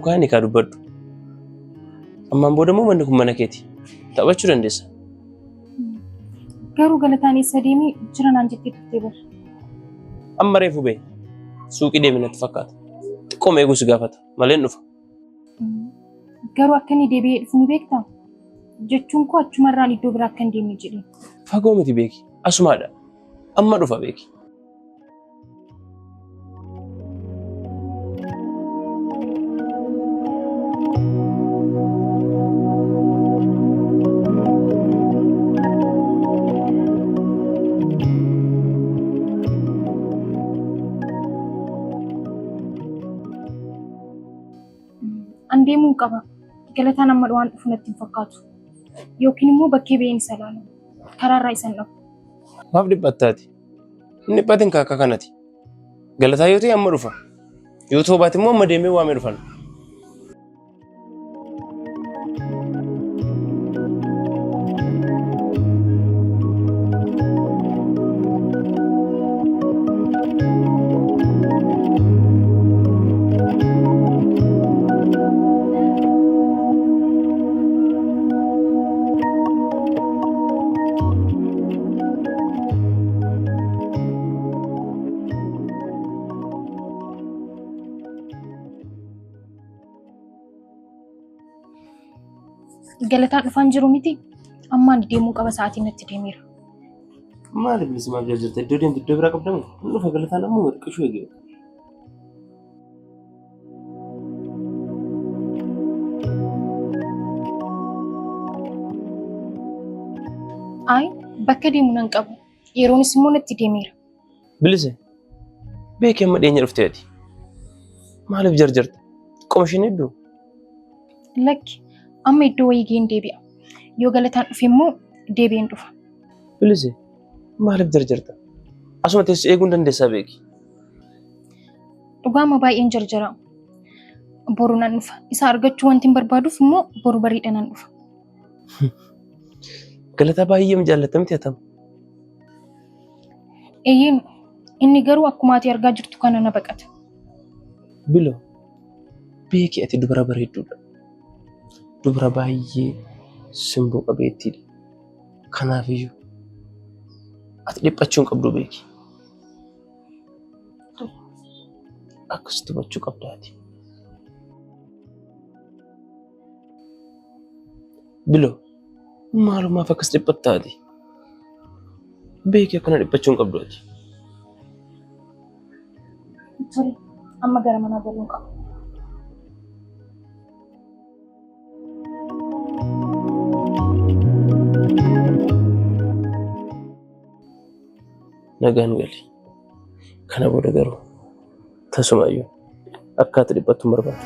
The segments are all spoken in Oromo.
kaani ka dubbadhu. Ammaan booda immoo manni kun mana keeti. Taphachuu dandeessa. Garuu galataan eessa deemee jira naan jettee turtee bara. Amma reefu bee suuqii deemi natti fakkaata. Xiqqooma eeguus gaafata malee dhufa. Garuu akka inni deebi'ee dhufu ni beektaa? Jechuun koo achumarraan iddoo biraa akka hin deemne jedhee. Fagoo miti beeki. Asumaadha. Amma dhufa beeki. Andeemuu qaba. Galataan amma waan dhufu natti hin fakkaatu. Yookiin immoo bakkee ba'een isa laala. Karaarraa isan dhabu. Maaf dhiphattaati? Inni dhiphatiin akka kanati. Galataa yoo ta'e amma dhufa. Yoo ta'u baate immoo amma deemee waamee dhufan. Galataan dhufaan jiru miti. Ammaan deemuu qaba sa'aatiin natti deemeera. Maaliif bilisummaa jirta? Iddoo deemtu iddoo biraa qabdamu. Dhufa galataan ammoo warqishuu eegee. Ay, bakka deemu nan qabu. Yeroonis immoo natti deemeera. Bilise. Beekee amma dhiyeenya dhufteeti. Maaliif jarjarta? Qomashiin hedduu. Lakki. Amma iddoo wayii ga'een deebi'a. Yoo galataan dhufe immoo deebi'een dhufa. Bilise. Maaliif jarjarta? Asuma teessee eeguu dandeessaa beeki. Dhugaama baay'een jarjara. Boru nan dhufa. Isa argachuu wanti hin barbaaduuf immoo boru bariidha nan dhufa. Galataa baay'ee jaallatamti hatamu. Eeyyeen inni garuu akkuma ati argaa jirtu kana na baqata. Bilo. Beeki ati dubara bareedduudha. Dubara baay'ee simboo qabeettiidha. Kanaafiyyuu ati dhiphachuu hin qabdu beeki. Akkasitti hubachuu qabdaati. Bilo maalumaaf akkas dhiphattaati? Beeki akkana dhiphachuu hin qabdu ati. Tole, amma gara manaa galuu qaba. Nagaan gali. Kana booda garuu tasumayyuu akka ati dhiphattu hin barbaadu.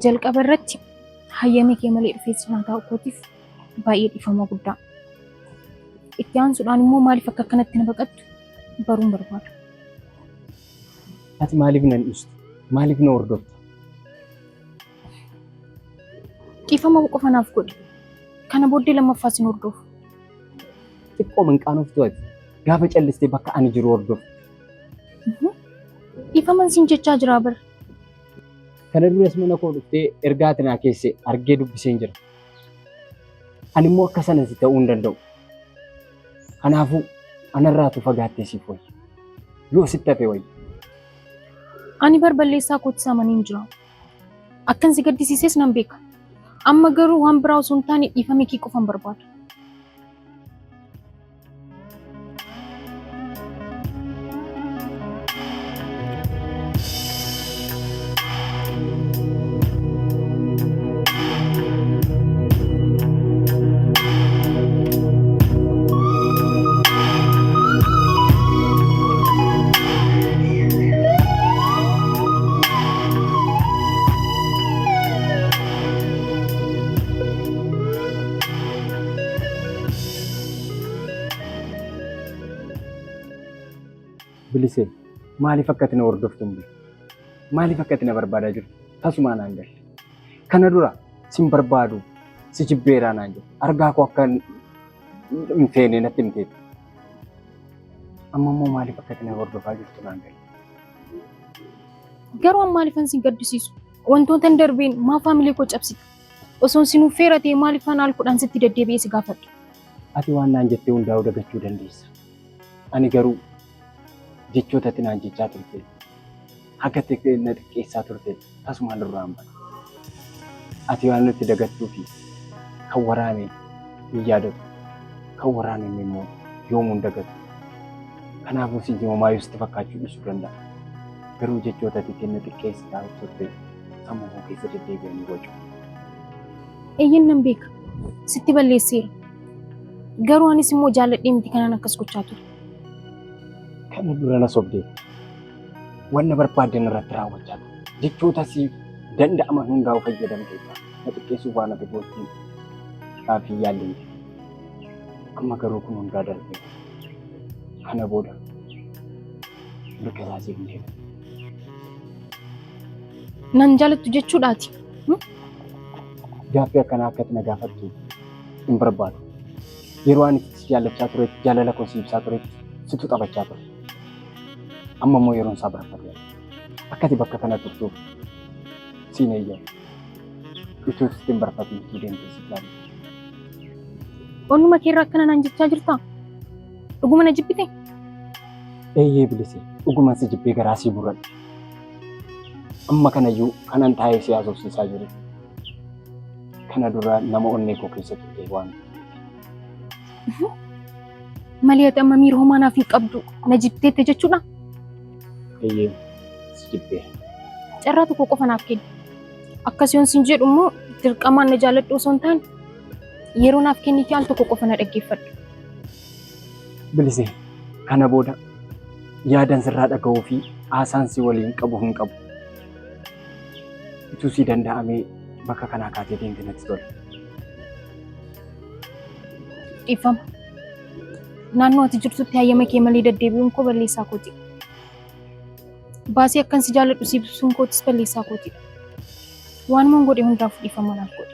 jalqaba irratti hayyamee kee malee dhufeessi naa ta'u kootiif baay'ee dhiifama guddaa. Itti aansuudhaan immoo maaliif akka kanatti na baqattu baruun barbaada. Ati maaliif nan dhiistu? Maaliif na hordofta? Dhiifama qofa naaf godhi. Kana booddee lammaffaa sin hordofu. Xiqqoo minqaanoftu ati gaafa callistee bakka ani jiru hordofu. Dhiifaman sin jechaa jira bara. Kana duras mana koo dhuftee ergaa tinaa keessee argee dubbiseen jira. Ani immoo akka sanas ta'uu hin danda'u. Kanaafuu anarraatu fagaattee siif wayya. Yoo sitti hafe wayya. Ani balleessaa kootti amaniin jira. Akkan si gaddisiises nan beeka. Amma garuu waan biraa osoo hin taane dhiifame kee qofan barbaada. Bilisee maaliif akkati na hordoftu hin beeku? Maaliif akkati na barbaadaa jirtu? Tasumaa naan galle. Kana dura sin barbaadu si jibbeeraa naan jedhu. Argaa koo akka hin feene natti himteetti. Amma immoo maaliif akkati na hordofaa jirtu naan galle? Garuu an maaliifan sin gaddisiisu? Wantoota hin darbeen maa faamilee koo cabsita? Osoon sinuu feera ta'e maaliifan alkuudhaan sitti deddeebi'ee si gaafadhu? Ati waan naan jettee hundaa'uu dagachuu dandeessa. Ani garuu jechoota ati naan jechaa turte akka na xiqqeessaa turte tasumaan duraan bada. Ati waan nutti dagattuu fi kan waraane hin yaadatu kan waraane immoo yoomuu hin dagatu. Kanaafuu si jimamaayyuu sitti fakkaachuu dhiisuu danda'a. Garuu jechoota ati na xiqqeessaa turte sammuu koo keessa deddeebi'anii bocu. Eeyyin nan beeka sitti balleesseera. Garuu anis immoo jaalladhee miti kanaan akkas gochaa ture. Kana dura na sobdee wanna barbaadden irratti raawwachaa ture. Jechoota siif danda'aman hundaa'u fayyadamtee na xiqqeessuuf waan ati goottiin kaafii yaallee. Amma garuu kun hundaa darbee kana booda mirga isaasiif hin deemu. Nan jaalattu jechuudhaati. Gaaffii akkanaa akkati na gaafattu hin barbaadu. Yeroo ani si jaallachaa turetti jaalala koo si ibsaa turetti situ taphachaa ture. Amma immoo yeroon isaa barbaade. Akkati bakka kana turtuuf siin eeyyamu. Ituu sitti hin barbaadne itti deemtee si ilaali. Onnuma keerraa akkana naan jechaa jirtaa? Dhuguma na jibbite? Eeyyee Bilisee, dhugumaan si jibbee garaa sii burradhe. Amma kanayyuu kanan taa'ee si haasofsiisaa jiru. Kana dura nama onnee koo keessa turte waan. Malee ati amma miira homaa naaf hin qabdu na jibteette jechuudha? Eeyyee si jibbee. Carraa tokko qofa naaf kenni. Akkasiyoon sin jedhu immoo dirqamaan na jaalladhu osoo hin taane yeroo naaf kenniifi al tokko qofa na dhaggeeffadhu. Bilisee, kana booda yaadan sirraa dhaga'uu fi haasaan si waliin qabu hin qabu. Ituu si danda'amee bakka kanaa kaatee deemte natti tola. Dhiifama. Naannoo ati jirtutti hayyama kee malee deddeebi'uun koo balleessaa kooti. Baasii akkan si jaalladhu si ibsuun kootis balleessaa kooti. Waan mun godhe hundaaf dhiifama naaf godhe.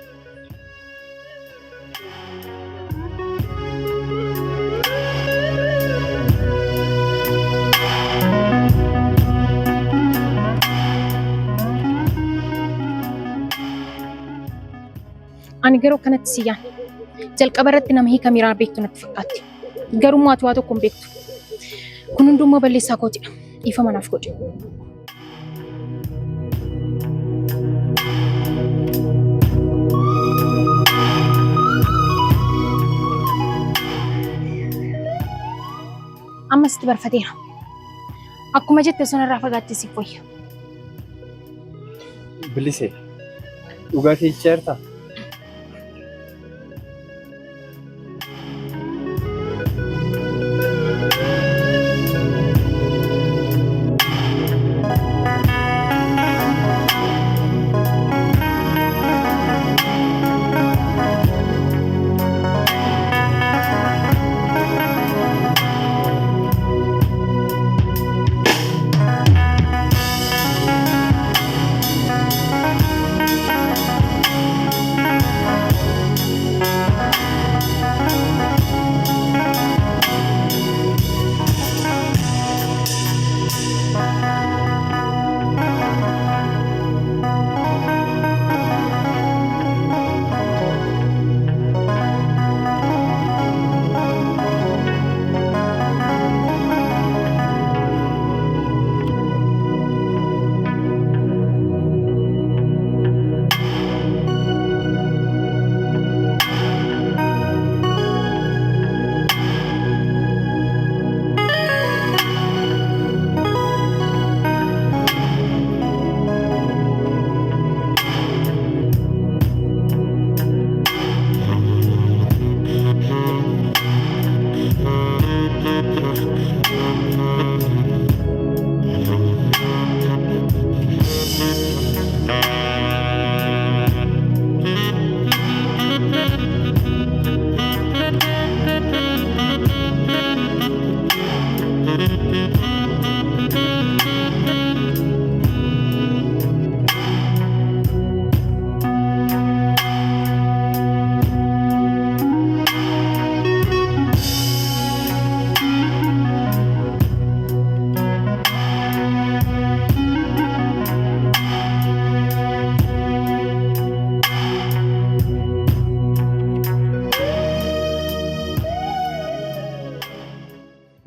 Ani garuu kanatti si yaadne. Jalqaba irratti nama hiika miiraa beektu natti fakkaatti. Garuu ati waa tokko hin beektu. Kun hundummaa balleessaa kootidha. Dhiifama naaf godhe. Ammas itti barfateera. Akkuma jette osoo narraa fagaattee siif wayya. Bilisee, dhugaatii ichaartaa?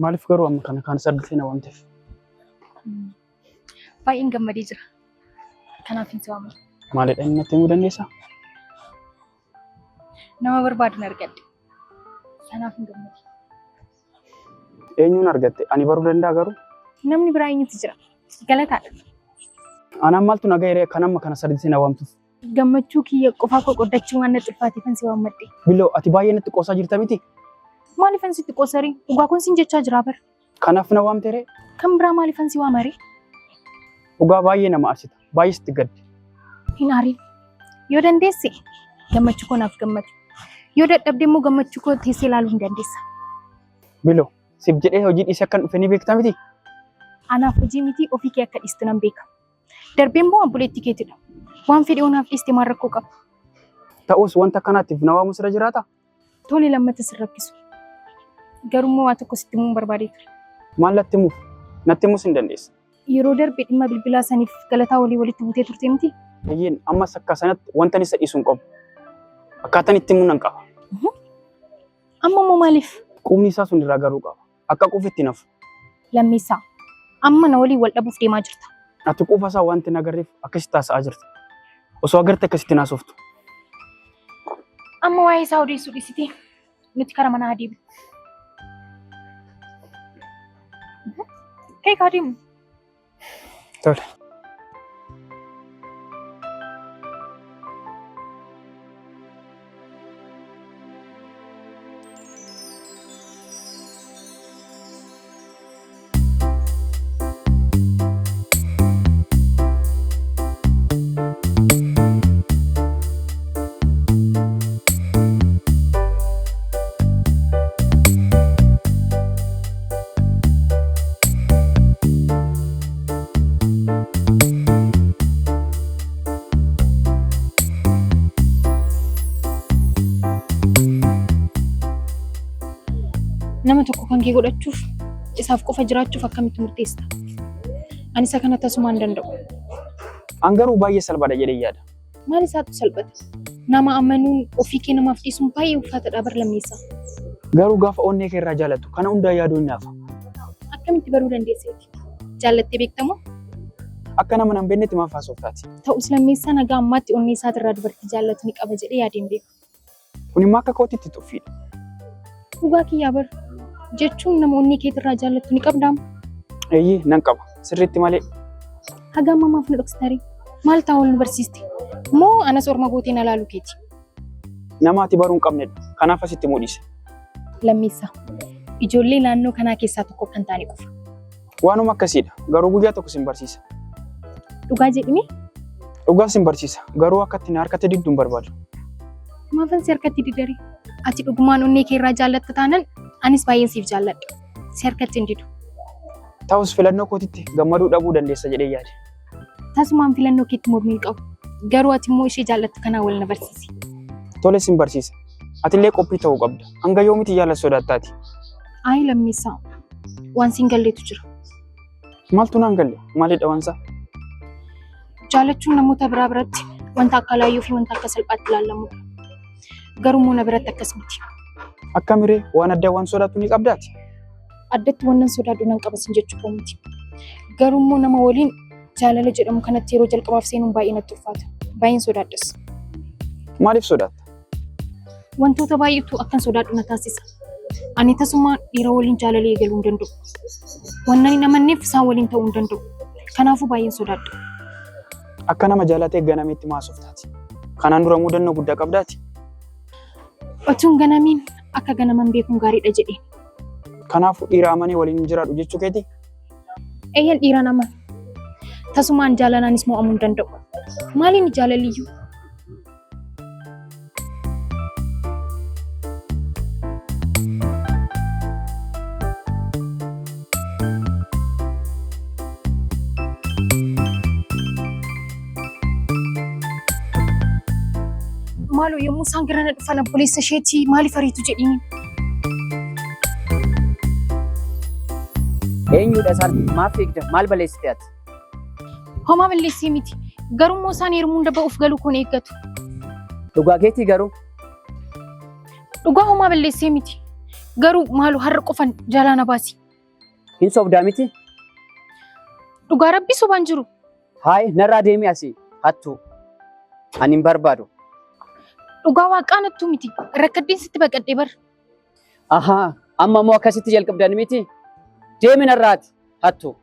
Maaliif garuu amma kana kan sardisee na waamteef? Baay'een gammadee jira. Kanaaf hin si'aamu. Maalidha inni natti himuu dandeessaa? Nama barbaadu argadde. Kanaaf hin gammade. Eenyuun argatte? Ani baruu danda'a garuu? Namni biraa eenyutu jira? Galataadha. Anaan maaltu nagaa hiree kan amma kana sardisee na waamtuuf? Gammachuu kiyya qofaa koo qoddachuu waan natti ulfaateef hin si'aammadhe. Billoo ati baay'ee natti qoosaa jirta miti? Maaliif hin sitti qoosarii? Dhugaa kun sin jechaa jira bar. Kanaaf na waamteeree? Kan biraa maaliif hin si'aamare? Dhugaa baay'ee nama arsita. Baay'ee sitti gaddi. Hin aariin. Yoo dandeesse gammachuu koo naaf gammadu. Yoo dadhabde immoo gammachuu koo teessee ilaaluu hin dandeessa. Billoo siif jedhee hojii dhiisee akkan dhufe ni beektaa miti? Anaaf hojii miti ofii kee akka dhiistu nan beeka. Darbeen immoo obboleettii keetidha. Waan fedhii onaaf dhiiste maal rakkoo qaba? Ta'us wanta akkanaatiif na waamuu sirra jiraata? Tole lammata sin rakkisu. Garuu waa tokko sitti himuun barbaadeetu. Maal natti himuuf? Natti himuus hin dandeessa. Yeroo darbe dhimma bilbilaa saniif galataa walitti buutee turte miti? Eeyyeen ammas akka sanatti wanta isa dhiisuu hin qabu. Akkaataan itti himuu nan qaba. Amma immoo maaliif? Quubni isaa sun irraa garuu qaba. Akka quufi itti nafu. Lammisaa. Amma na waliin wal dhabuuf deemaa jirta. Ati quufa isaa wanti na agarreef akkasitti haasa'aa jirta. Osoo agarte akkasitti naasoftu. Amma waa'ee isaa odeessuu dhiisitee nuti karaa manaa adeemu. Kee kaa deemu. Tole. Nama tokko kan kee godhachuuf isaaf qofa jiraachuuf akkamitti murteessa? Ani isa kana tasumaan danda'u. An garuu baay'ee salphaadha jedhee yaada. Maal isaatu salphata? Nama amanuun ofii kee namaaf dhiisuun baay'ee ulfaataadha bar lammeessa. Garuu gaafa onnee kee irraa jaallattu kana hundaa yaaduu hin naafa. Akkamitti baruu dandeesseeti? Jaallattee beektamoo? Akka nama nan beeknetti maaf haasoftaati? Ta'us lammeessaa nagaa ammaatti onnee isaatirraa dubartii jaallatu ni qaba jedhee yaadeen beeku. Kun immoo akka kootitti tuffiidha. Dhugaa kiyyaa bar jechuun nama onnee keetirraa jaallattu ni qabdaam. Eeyyee nan qaba. Sirriitti malee. Hagaa mamaaf na dhokstarii. Maal ta'uu nu barsiiste? Moo anas orma gootee na laaluu keeti? Nama ati baruu hin qabnedha. Kanaaf asitti mul'ise. Lammeessa. Ijoollee naannoo kanaa keessaa tokko kan taane qofa. Waanuma akkasiidha. Garuu guyyaa tokko sin barsiisa. Dhugaa jedhimi? Dhugaa sin barsiisa. Garuu akka ittiin harkatti didduun barbaadu. Maafan si harkatti didari? Ati dhugumaan onnee kee irraa jaallatta taanan anis baay'een siif jaalladha. Si harkatti hin didu. Ta'us filannoo kootitti gammaduu dhabuu dandeessa jedhee yaade. Tasumaan filannoo keetti mormii qabu. Garuu ati immoo ishee jaallattu kanaa wal na barsiisi. Tole sin barsiisa. Atillee qophii ta'uu qabda. Hanga yoomitti jaallattu sodaattaati? Ayi lammeessaa. Waan siin galleetu jira. Maaltu naan galle? Maalidha waansa? Jaallachuun namoota biraa biratti wanta akka laayyoo fi wanta akka salphaatti ilaalamudha. Garuu immoo na biratti akkas miti. Akka miree waan addaa waan sodaattu ni qabdaati? Addatti waan nan sodaadhu nan qaba sin jechuu koo miti. Garuu immoo nama waliin jaalala jedhamu kanatti yeroo jalqabaaf seenuun baay'ee natti ulfaata. Baay'een sodaadhas. Maaliif sodaatta? Wantoota baay'eetu akkan sodaadhu na taasisa. Ani tasumaan dhiira waliin jaalala eegaluu hin danda'u. Waan ani namanneef isaan waliin ta'uu hin danda'u. Kanaafuu baay'een sodaadha. Akka nama jaalatee ganameetti maasoftaati. Kanaan dura mudannoo guddaa qabdaati. Otuun ganamiin akka ganaman beekuun gaariidha jedheen. Kanaafuu dhiira amanee waliin jiraadhu jechuu keeti? Eeyyan dhiira nama. Tasumaan jaalalaanis mo'amuu hin danda'u. Maaliin jaalaliyyuu? Maaloo yommuu isaan gara na dhufan obboleessa isheetii maaliif ariitu jedhini? Eenyudha isaan maaf eegda? Maal balleessite ati? Homaa balleessee miti. Garuu immoo isaan heerumuu hunda ba'uuf galuu kun eeggatu. Dhugaa keetii garuu? Dhugaa homaa balleessee miti. Garuu maaloo har'a qofan jaalaa na baasi. Hin sobdaa miti? Dhugaa rabbii sobaan jiru. Hayi narraa deemi asii hattuu. Ani hin barbaadu. Dhugaa waaqaanattuu miti. Rakkaddiin sitti baqadhee bar. Ahaa amma immoo akkasitti jalqabdan miti? Deemi narraati hattuu.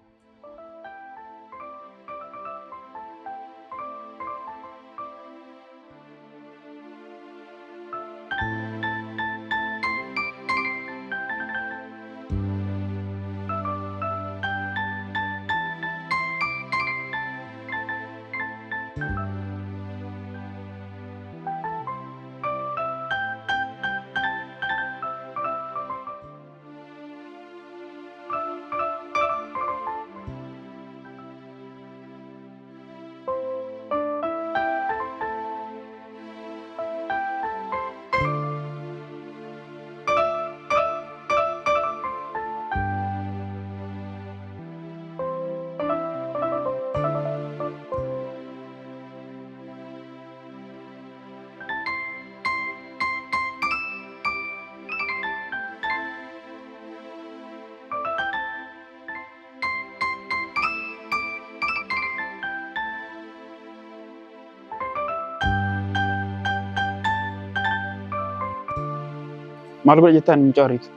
Maal godha jettaan mucaa horiitu?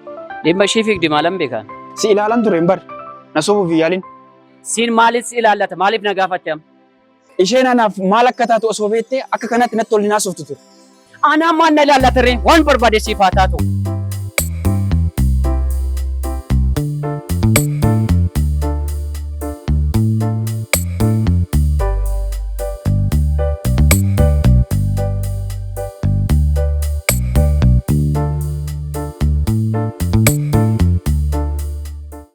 Dhimma ishee fiigdi maalan beekan? Si ilaalan ture hin bar. Na sobuuf hin yaalin. Siin maaliif si ilaallata? Maaliif na gaafatte? Isheen anaaf maal akka taatu osoo beektee akka kanatti natti ol hin haasoftu ture. Anaan maal na ilaallata ree? Waan barbaade siif haa taatu.